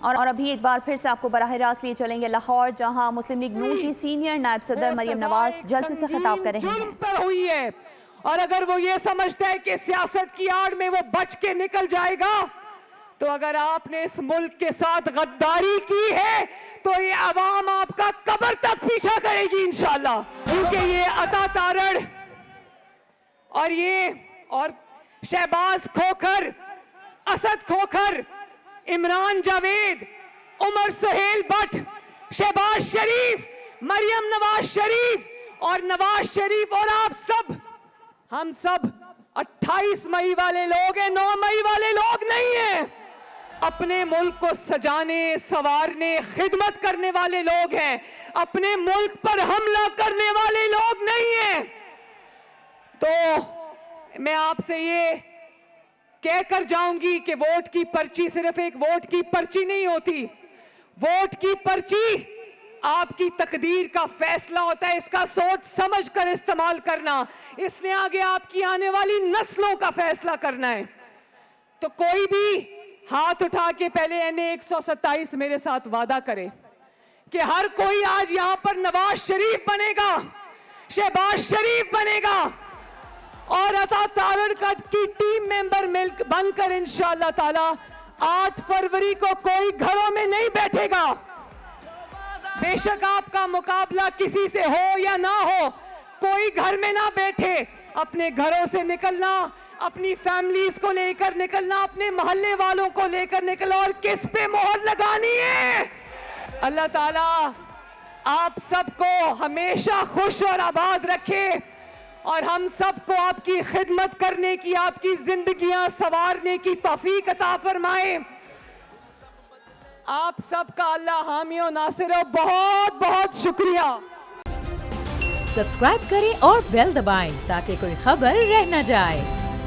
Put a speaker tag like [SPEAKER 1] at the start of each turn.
[SPEAKER 1] اور ابھی ایک بار پھر سے آپ کو براہ راست لیے چلیں گے لاہور، جہاں مسلم لیگ نون کی سینئر نائب صدر مریم نواز جلسے سے خطاب کر رہی ہیں۔
[SPEAKER 2] پر ہوئی ہے اور اگر وہ یہ سمجھتا ہے کہ سیاست کی آڑ میں وہ بچ کے نکل جائے گا، تو اگر آپ نے اس ملک کے ساتھ غداری کی ہے تو یہ عوام آپ کا قبر تک پیچھا کرے گی انشاءاللہ، کیونکہ یہ عطا تارڑ اور شہباز کھوکھر، اسد کھوکھر، عمران جاوید، عمر سہیل بٹ، شہباز شریف، مریم نواز شریف اور نواز شریف اور آپ سب، ہم سب 28 مئی والے لوگ ہیں، 9 مئی والے لوگ نہیں ہیں۔ اپنے ملک کو سجانے، سنوارنے، خدمت کرنے والے لوگ ہیں، اپنے ملک پر حملہ کرنے والے لوگ نہیں ہیں۔ تو میں آپ سے یہ کہہ کر جاؤں گی کہ ووٹ کی پرچی صرف ایک ووٹ کی پرچی نہیں ہوتی، ووٹ کی پرچی آپ کی تقدیر کا فیصلہ ہوتا ہے، اس کا سوچ سمجھ کر استعمال کرنا، اس نے آگے آپ کی آنے والی نسلوں کا فیصلہ کرنا ہے۔ تو کوئی بھی ہاتھ اٹھا کے پہلے N127 میرے ساتھ وعدہ کرے کہ ہر کوئی آج یہاں پر نواز شریف بنے گا، شہباز شریف بنے گا اور عطا تارڑ کی ٹیم ممبر بن کر انشاءاللہ تعالی 8 فروری کو کوئی گھروں میں نہیں بیٹھے گا۔ بے شک آپ کا مقابلہ کسی سے ہو یا نہ ہو، کوئی گھر میں نہ بیٹھے، اپنے گھروں سے نکلنا، اپنی فیملیز کو لے کر نکلنا، اپنے محلے والوں کو لے کر نکلنا، اور کس پہ مہر لگانی ہے؟ اللہ تعالیٰ آپ سب کو ہمیشہ خوش اور آباد رکھے اور ہم سب کو آپ کی خدمت کرنے کی، آپ کی زندگیاں سنوارنے کی توفیق عطا فرمائے۔ آپ سب کا اللہ حامی و ناصر ہو۔ بہت بہت شکریہ۔
[SPEAKER 3] سبسکرائب کریں اور بیل دبائیں تاکہ کوئی خبر رہ نہ جائے۔